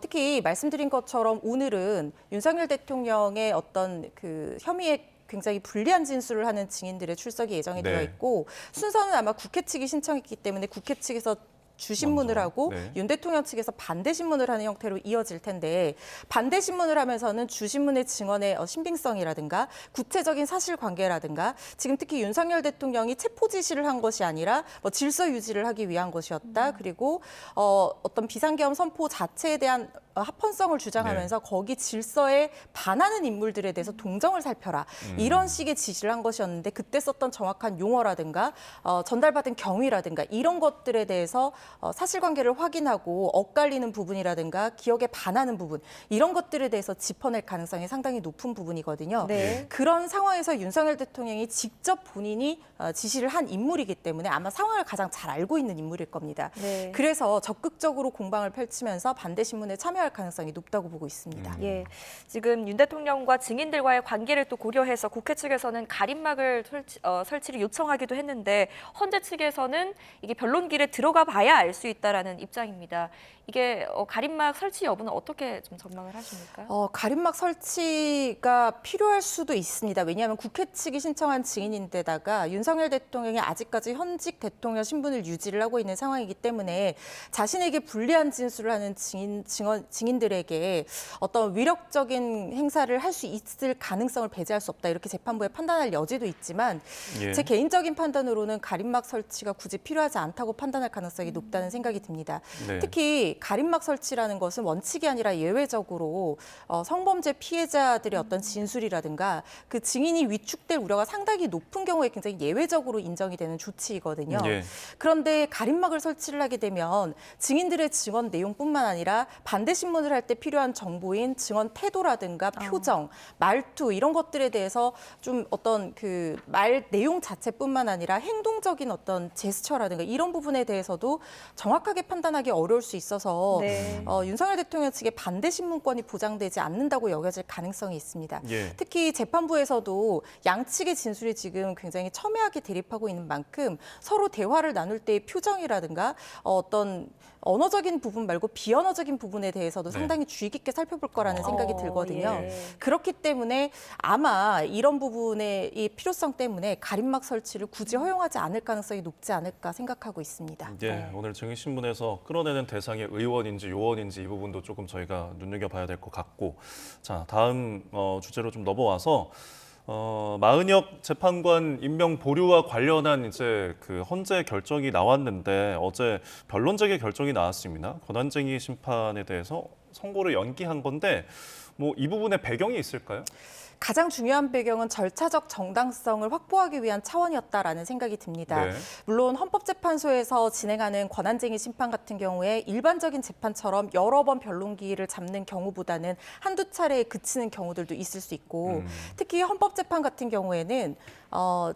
특히 말씀드린 것처럼 오늘은 윤석열 대통령의 어떤 그 혐의에 굉장히 불리한 진술을 하는 증인들의 출석이 예정이 되어 있고 순서는 아마 국회 측이 신청했기 때문에 국회 측에서 주신문을 하고 윤 대통령 측에서 반대신문을 하는 형태로 이어질 텐데 반대신문을 하면서는 주신문의 증언의 신빙성이라든가 구체적인 사실관계라든가 지금 특히 윤석열 대통령이 체포 지시를 한 것이 아니라 질서 유지를 하기 위한 것이었다. 그리고 어떤 비상계엄 선포 자체에 대한 합헌성을 주장하면서 거기 질서에 반하는 인물들에 대해서 동정을 살펴라. 이런 식의 지시를 한 것이었는데 그때 썼던 정확한 용어라든가 전달받은 경위라든가 이런 것들에 대해서 사실관계를 확인하고 엇갈리는 부분이라든가 기억에 반하는 부분 이런 것들에 대해서 짚어낼 가능성이 상당히 높은 부분이거든요. 네. 그런 상황에서 윤석열 대통령이 직접 본인이 지시를 한 인물이기 때문에 아마 상황을 가장 잘 알고 있는 인물일 겁니다. 네. 그래서 적극적으로 공방을 펼치면서 반대 신문에 참여할 가능성이 높다고 보고 있습니다. 예, 지금 윤 대통령과 증인들과의 관계를 또 고려해서 국회 측에서는 가림막을 설치를 요청하기도 했는데 헌재 측에서는 이게 변론기를 들어가 봐야 알 수 있다라는 입장입니다. 이게 가림막 설치 여부는 어떻게 좀 전망을 하십니까? 가림막 설치가 필요할 수도 있습니다. 왜냐하면 국회 측이 신청한 증인인데다가 윤석열 대통령이 아직까지 현직 대통령 신분을 유지를 하고 있는 상황이기 때문에 자신에게 불리한 진술을 하는 증인들에게 어떤 위력적인 행사를 할 수 있을 가능성을 배제할 수 없다. 이렇게 재판부에 판단할 여지도 있지만 제 개인적인 판단으로는 가림막 설치가 굳이 필요하지 않다고 판단할 가능성이 높다는 생각이 듭니다. 네. 특히 가림막 설치라는 것은 원칙이 아니라 예외적으로 성범죄 피해자들의 어떤 진술이라든가 그 증인이 위축될 우려가 상당히 높은 경우에 굉장히 예외적으로 인정이 되는 조치이거든요. 예. 그런데 가림막을 설치를 하게 되면 증인들의 증언 내용뿐만 아니라 반대 신문을 할 때 필요한 정보인 증언 태도라든가 표정, 말투 이런 것들에 대해서 좀 어떤 그 말 내용 자체뿐만 아니라 행동적인 어떤 제스처라든가 이런 부분에 대해서도 정확하게 판단하기 어려울 수 있어서 네. 윤석열 대통령 측의 반대 신문권이 보장되지 않는다고 여겨질 가능성이 있습니다. 예. 특히 재판부에서도 양측의 진술이 지금 굉장히 첨예하게 대립하고 있는 만큼 서로 대화를 나눌 때의 표정이라든가 어떤 언어적인 부분 말고 비언어적인 부분에 대해서도 상당히 주의 깊게 살펴볼 거라는 생각이 들거든요. 예. 그렇기 때문에 아마 이런 부분의 이 필요성 때문에 가림막 설치를 굳이 허용하지 않을 가능성이 높지 않을까 생각하고 있습니다. 예, 오늘 증인신문에서 끌어내는 대상이 의원인지 요원인지 이 부분도 조금 저희가 눈여겨봐야 될 것 같고, 자 다음 주제로 좀 넘어와서 마은혁 재판관 임명 보류와 관련한 이제 그 헌재 결정이 나왔는데 어제 변론재개 결정이 나왔습니다. 권한쟁의 심판에 대해서 선고를 연기한 건데 뭐 이 부분에 배경이 있을까요? 가장 중요한 배경은 절차적 정당성을 확보하기 위한 차원이었다라는 생각이 듭니다. 네. 물론 헌법재판소에서 진행하는 권한쟁의 심판 같은 경우에 일반적인 재판처럼 여러 번 변론기를 잡는 경우보다는 한두 차례에 그치는 경우들도 있을 수 있고 특히 헌법재판 같은 경우에는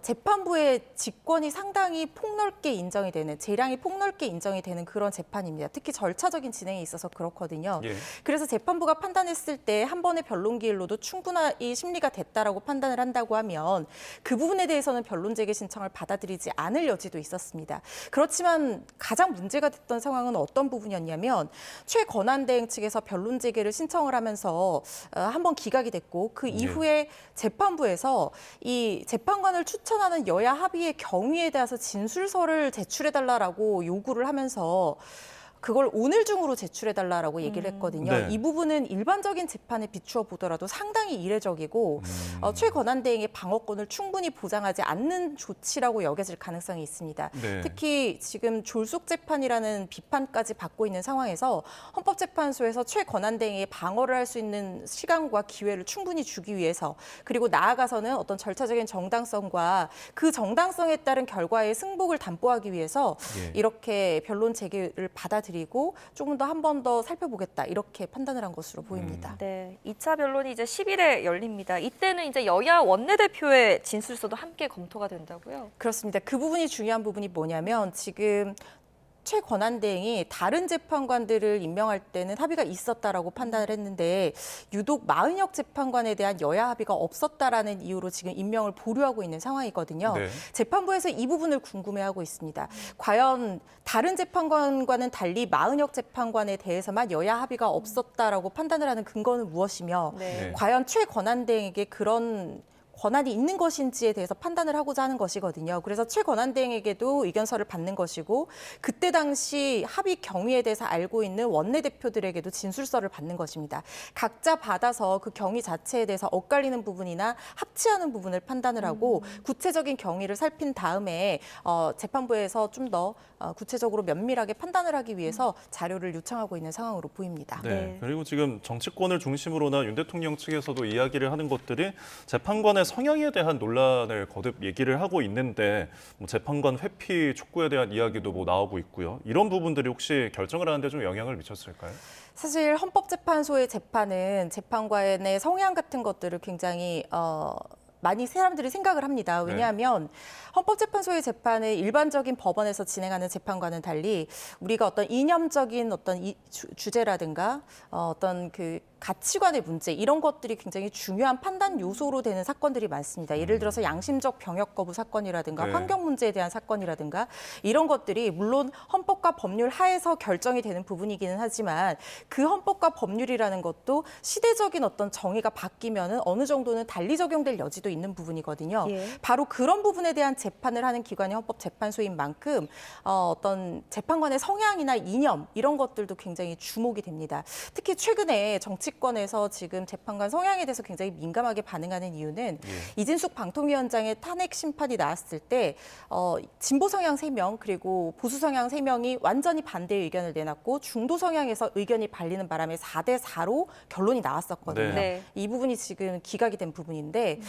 재판부의 직권이 상당히 폭넓게 인정이 되는, 재량이 폭넓게 인정이 되는 그런 재판입니다. 특히 절차적인 진행에 있어서 그렇거든요. 예. 그래서 재판부가 판단했을 때 한 번의 변론기일로도 충분히 심리가 됐다라고 판단을 한다고 하면 그 부분에 대해서는 변론 재개 신청을 받아들이지 않을 여지도 있었습니다. 그렇지만 가장 문제가 됐던 상황은 어떤 부분이었냐면 최권한대행 측에서 변론 재개를 신청을 하면서 한 번 기각이 됐고 그 이후에 재판부에서 이 재판관을 추천하는 여야 합의의 경위에 대해서 진술서를 제출해달라고 요구를 하면서 그걸 오늘 중으로 제출해달라고 얘기를 했거든요. 네. 이 부분은 일반적인 재판에 비추어 보더라도 상당히 이례적이고 최권한대행의 방어권을 충분히 보장하지 않는 조치라고 여겨질 가능성이 있습니다. 네. 특히 지금 졸속 재판이라는 비판까지 받고 있는 상황에서 헌법재판소에서 최권한대행의 방어를 할 수 있는 시간과 기회를 충분히 주기 위해서 그리고 나아가서는 어떤 절차적인 정당성과 그 정당성에 따른 결과의 승복을 담보하기 위해서 예. 이렇게 변론 재개를 받아들이고 조금 더 한 번 더 살펴보겠다 이렇게 판단을 한 것으로 보입니다. 네, 2차 변론이 이제 10일에 열립니다. 이때는 이제 여야 원내대표의 진술서도 함께 검토가 된다고요? 그렇습니다. 그 부분이 중요한 부분이 뭐냐면 지금 최권한대행이 다른 재판관들을 임명할 때는 합의가 있었다라고 판단을 했는데 유독 마은혁 재판관에 대한 여야 합의가 없었다라는 이유로 지금 임명을 보류하고 있는 상황이거든요. 네. 재판부에서 이 부분을 궁금해하고 있습니다. 과연 다른 재판관과는 달리 마은혁 재판관에 대해서만 여야 합의가 없었다라고 판단을 하는 근거는 무엇이며 네. 과연 최권한대행에게 그런 권한이 있는 것인지에 대해서 판단을 하고자 하는 것이거든요. 그래서 최권한대행에게도 의견서를 받는 것이고 그때 당시 합의 경위에 대해서 알고 있는 원내대표들에게도 진술서를 받는 것입니다. 각자 받아서 그 경위 자체에 대해서 엇갈리는 부분이나 합치하는 부분을 판단을 하고 구체적인 경위를 살핀 다음에 재판부에서 좀 더 구체적으로 면밀하게 판단을 하기 위해서 자료를 요청하고 있는 상황으로 보입니다. 네. 그리고 지금 정치권을 중심으로나 윤 대통령 측에서도 이야기를 하는 것들이 재판관의 성향에 대한 논란을 거듭 얘기를 하고 있는데 뭐 재판관 회피 촉구에 대한 이야기도 뭐 나오고 있고요. 이런 부분들이 혹시 결정을 하는데 좀 영향을 미쳤을까요? 사실 헌법재판소의 재판은 재판관의 성향 같은 것들을 굉장히 많이 사람들이 생각을 합니다. 왜냐하면 헌법재판소의 재판을 일반적인 법원에서 진행하는 재판과는 달리 우리가 어떤 이념적인 어떤 주제라든가 어떤 그 가치관의 문제 이런 것들이 굉장히 중요한 판단 요소로 되는 사건들이 많습니다. 예를 들어서 양심적 병역 거부 사건이라든가 환경 문제에 대한 사건이라든가 이런 것들이 물론 헌법과 법률 하에서 결정이 되는 부분이기는 하지만 그 헌법과 법률이라는 것도 시대적인 어떤 정의가 바뀌면은 어느 정도는 달리 적용될 여지도 있는 부분이거든요. 바로 그런 부분에 대한 재판을 하는 기관이 헌법재판소인 만큼 어떤 재판관의 성향이나 이념 이런 것들도 굉장히 주목이 됩니다. 특히 최근에 정치권에서 지금 재판관 성향에 대해서 굉장히 민감하게 반응하는 이유는 이진숙 방통위원장의 탄핵 심판이 나왔을 때 진보 성향 3명 그리고 보수 성향 3명이 완전히 반대의 의견을 내놨고 중도 성향에서 의견이 발리는 바람에 4대4로 결론이 나왔었거든요. 이 부분이 지금 기각이 된 부분인데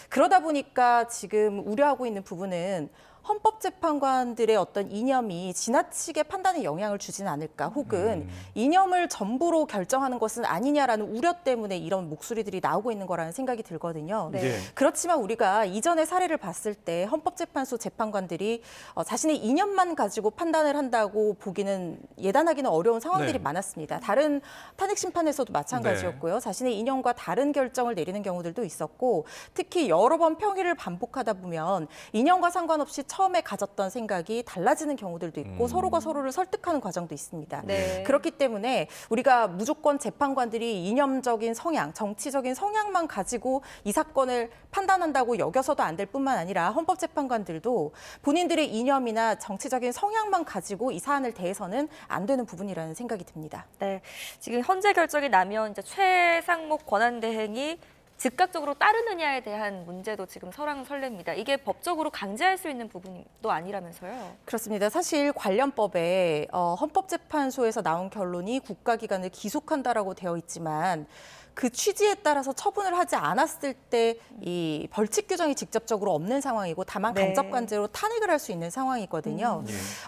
그러다 보니까 지금 우려하고 있는 부분은 헌법재판관들의 어떤 이념이 지나치게 판단에 영향을 주지는 않을까 혹은 이념을 전부로 결정하는 것은 아니냐라는 우려 때문에 이런 목소리들이 나오고 있는 거라는 생각이 들거든요. 그렇지만 우리가 이전의 사례를 봤을 때 헌법재판소 재판관들이 자신의 이념만 가지고 판단을 한다고 보기는 예단하기는 어려운 상황들이 많았습니다. 다른 탄핵 심판에서도 마찬가지였고요. 자신의 이념과 다른 결정을 내리는 경우들도 있었고 특히 여러 번 평일을 반복하다 보면 이념과 상관없이 처음에 가졌던 생각이 달라지는 경우들도 있고 서로가 서로를 설득하는 과정도 있습니다. 그렇기 때문에 우리가 무조건 재판관들이 이념적인 성향, 정치적인 성향만 가지고 이 사건을 판단한다고 여겨서도 안 될 뿐만 아니라 헌법재판관들도 본인들의 이념이나 정치적인 성향만 가지고 이 사안을 대해서는 안 되는 부분이라는 생각이 듭니다. 네, 지금 현재 결정이 나면 이제 최상목 권한대행이 즉각적으로 따르느냐에 대한 문제도 지금 설왕설래입니다. 이게 법적으로 강제할 수 있는 부분도 아니라면서요? 그렇습니다. 사실 관련법에 헌법재판소에서 나온 결론이 국가기관을 기속한다라고 되어 있지만 그 취지에 따라서 처분을 하지 않았을 때 이 벌칙 규정이 직접적으로 없는 상황이고 다만 간접관제로 탄핵을 할 수 있는 상황이거든요.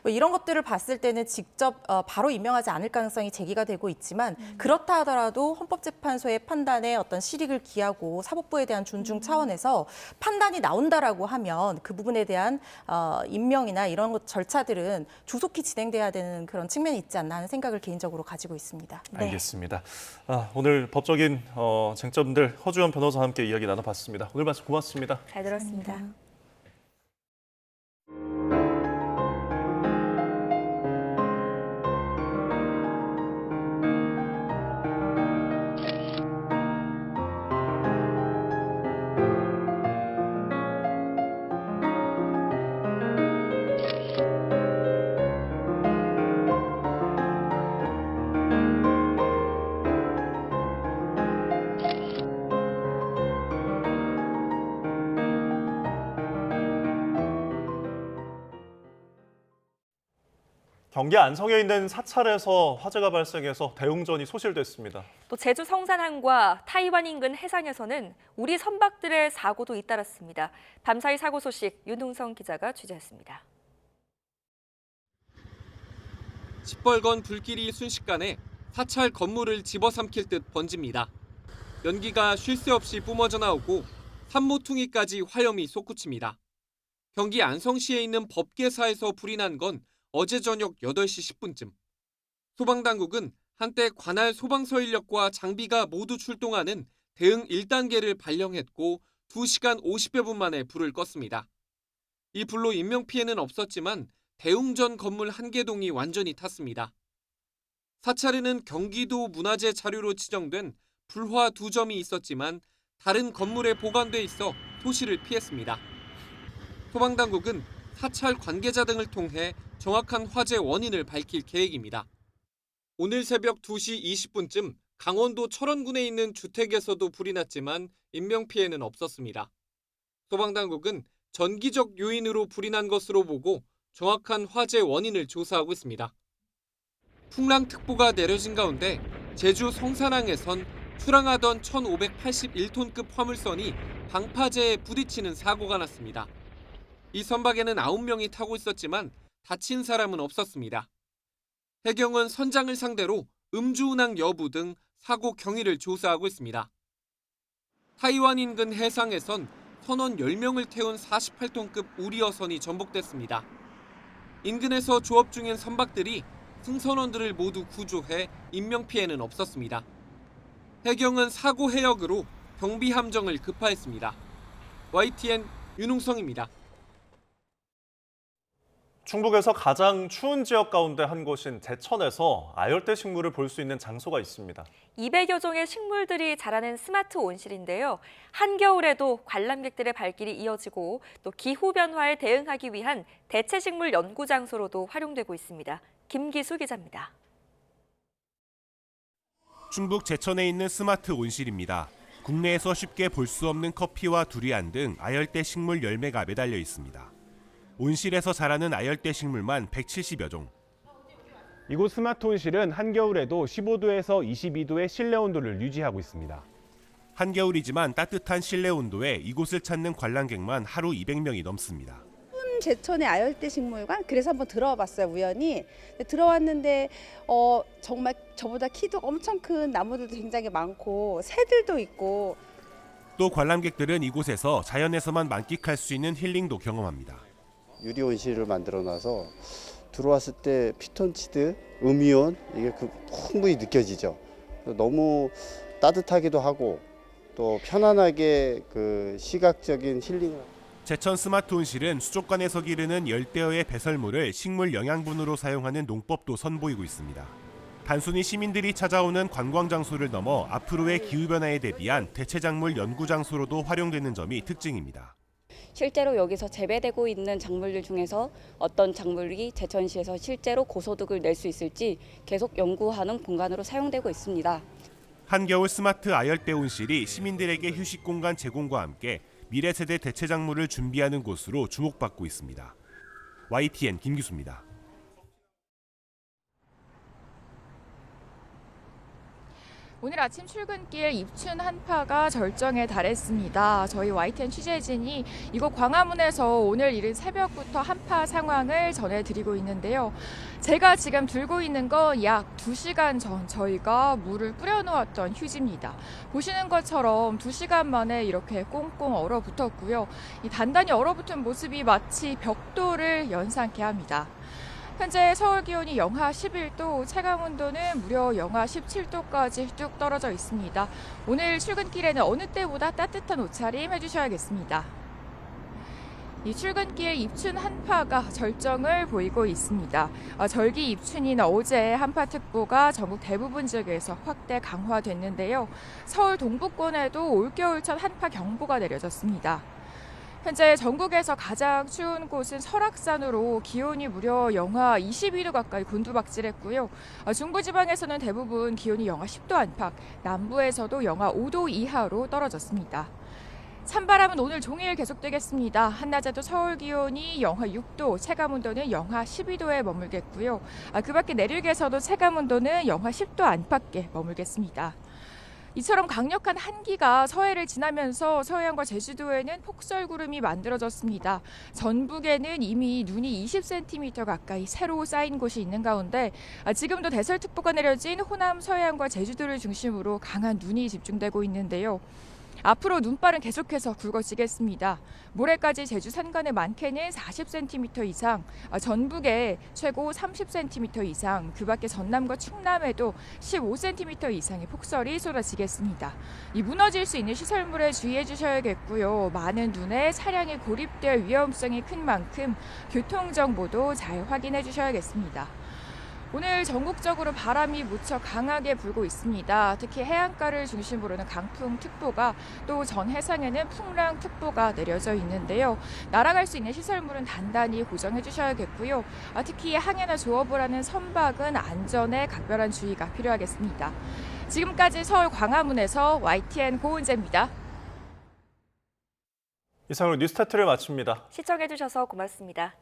이런 것들을 봤을 때는 직접 바로 임명하지 않을 가능성이 제기가 되고 있지만 그렇다 하더라도 헌법재판소의 판단에 어떤 실익을 기하고 사법부에 대한 존중 차원에서 판단이 나온다라고 하면 그 부분에 대한 임명이나 이런 절차들은 조속히 진행돼야 되는 그런 측면이 있지 않나 하는 생각을 개인적으로 가지고 있습니다. 알겠습니다. 오늘 법적인 쟁점들 허주연 변호사와 함께 이야기 나눠봤습니다. 오늘 말씀 고맙습니다. 잘 들었습니다. 경기 안성에 있는 사찰에서 화재가 발생해서 대웅전이 소실됐습니다. 또 제주 성산항과 타이완 인근 해상에서는 우리 선박들의 사고도 잇따랐습니다. 밤사이 사고 소식 윤동성 기자가 취재했습니다. 시뻘건 불길이 순식간에 사찰 건물을 집어삼킬 듯 번집니다. 연기가 쉴 새 없이 뿜어져 나오고 산모퉁이까지 화염이 솟구칩니다. 경기 안성시에 있는 법계사에서 불이 난 건 어제 저녁 8시 10분쯤. 소방당국은 한때 관할 소방서 인력과 장비가 모두 출동하는 대응 1단계를 발령했고 2시간 50여 분 만에 불을 껐습니다. 이 불로 인명피해는 없었지만 대웅전 건물 1개 동이 완전히 탔습니다. 사찰에는 경기도 문화재 자료로 지정된 불화 2점이 있었지만 다른 건물에 보관돼 있어 토시를 피했습니다. 소방당국은 사찰 관계자 등을 통해 정확한 화재 원인을 밝힐 계획입니다. 오늘 새벽 2시 20분쯤 강원도 철원군에 있는 주택에서도 불이 났지만 인명피해는 없었습니다. 소방당국은 전기적 요인으로 불이 난 것으로 보고 정확한 화재 원인을 조사하고 있습니다. 풍랑특보가 내려진 가운데 제주 성산항에선 출항하던 1581톤급 화물선이 방파제에 부딪히는 사고가 났습니다. 이 선박에는 9명이 타고 있었지만 다친 사람은 없었습니다. 해경은 선장을 상대로 음주운항 여부 등 사고 경위를 조사하고 있습니다. 타이완 인근 해상에선 선원 10명을 태운 48톤급 우리어선이 전복됐습니다. 인근에서 조업 중인 선박들이 승선원들을 모두 구조해 인명피해는 없었습니다. 해경은 사고 해역으로 경비 함정을 급파했습니다. YTN 윤웅성입니다. 충북에서 가장 추운 지역 가운데 한 곳인 제천에서 아열대 식물을 볼 수 있는 장소가 있습니다. 200여 종의 식물들이 자라는 스마트 온실인데요. 한겨울에도 관람객들의 발길이 이어지고 또 기후변화에 대응하기 위한 대체식물 연구 장소로도 활용되고 있습니다. 김기수 기자입니다. 충북 제천에 있는 스마트 온실입니다. 국내에서 쉽게 볼 수 없는 커피와 두리안 등 아열대 식물 열매가 매달려 있습니다. 온실에서 자라는 아열대 식물만 170여 종. 이곳 스마트 온실은 한겨울에도 15도에서 22도의 실내 온도를 유지하고 있습니다. 한겨울이지만 따뜻한 실내 온도에 이곳을 찾는 관람객만 하루 200명이 넘습니다. 제천의 아열대 식물관, 그래서 한번 들어와 봤어요, 우연히. 들어왔는데 정말 저보다 키도 엄청 큰 나무들도 굉장히 많고 새들도 있고. 또 관람객들은 이곳에서 자연에서만 만끽할 수 있는 힐링도 경험합니다. 유리 온실을 만들어놔서 들어왔을 때 피톤치드, 음이온 이게 충분히 느껴지죠. 너무 따뜻하기도 하고 또 편안하게 시각적인 힐링을. 제천 스마트 온실은 수족관에서 기르는 열대어의 배설물을 식물 영양분으로 사용하는 농법도 선보이고 있습니다. 단순히 시민들이 찾아오는 관광 장소를 넘어 앞으로의 기후변화에 대비한 대체작물 연구 장소로도 활용되는 점이 특징입니다. 실제로 여기서 재배되고 있는 작물들 중에서 어떤 작물이 제천시에서 실제로 고소득을 낼 수 있을지 계속 연구하는 공간으로 사용되고 있습니다. 한겨울 스마트 아열대 온실이 시민들에게 휴식 공간 제공과 함께 미래 세대 대체 작물을 준비하는 곳으로 주목받고 있습니다. YTN 김기수입니다. 오늘 아침 출근길 입춘 한파가 절정에 달했습니다. 저희 YTN 취재진이 이곳 광화문에서 오늘 이른 새벽부터 한파 상황을 전해드리고 있는데요. 제가 지금 들고 있는 건 약 2시간 전 저희가 물을 뿌려놓았던 휴지입니다. 보시는 것처럼 2시간 만에 이렇게 꽁꽁 얼어붙었고요. 이 단단히 얼어붙은 모습이 마치 벽돌을 연상케 합니다. 현재 서울 기온이 영하 11도, 체감온도는 무려 영하 17도까지 뚝 떨어져 있습니다. 오늘 출근길에는 어느 때보다 따뜻한 옷차림 해주셔야겠습니다. 이 출근길 입춘 한파가 절정을 보이고 있습니다. 절기 입춘인 어제 한파특보가 전국 대부분 지역에서 확대 강화됐는데요. 서울 동부권에도 올겨울첫 한파 경보가 내려졌습니다. 현재 전국에서 가장 추운 곳은 설악산으로 기온이 무려 영하 22도 가까이 곤두박질했고요. 중부지방에서는 대부분 기온이 영하 10도 안팎, 남부에서도 영하 5도 이하로 떨어졌습니다. 찬바람은 오늘 종일 계속되겠습니다. 한낮에도 서울 기온이 영하 6도, 체감온도는 영하 12도에 머물겠고요. 그 밖에 내륙에서도 체감온도는 영하 10도 안팎에 머물겠습니다. 이처럼 강력한 한기가 서해를 지나면서 서해안과 제주도에는 폭설구름이 만들어졌습니다. 전북에는 이미 눈이 20cm 가까이 새로 쌓인 곳이 있는 가운데 지금도 대설특보가 내려진 호남 서해안과 제주도를 중심으로 강한 눈이 집중되고 있는데요. 앞으로 눈발은 계속해서 굵어지겠습니다. 모레까지 제주 산간의 많게는 40cm 이상, 전북에 최고 30cm 이상, 그 밖에 전남과 충남에도 15cm 이상의 폭설이 쏟아지겠습니다. 이 무너질 수 있는 시설물에 주의해 주셔야겠고요. 많은 눈에 차량이 고립될 위험성이 큰 만큼 교통정보도 잘 확인해 주셔야겠습니다. 오늘 전국적으로 바람이 무척 강하게 불고 있습니다. 특히 해안가를 중심으로는 강풍특보가 또 전 해상에는 풍랑특보가 내려져 있는데요. 날아갈 수 있는 시설물은 단단히 고정해 주셔야겠고요. 특히 항해나 조업을 하는 선박은 안전에 각별한 주의가 필요하겠습니다. 지금까지 서울 광화문에서 YTN 고은재입니다. 이상으로 뉴스타트를 마칩니다. 시청해 주셔서 고맙습니다.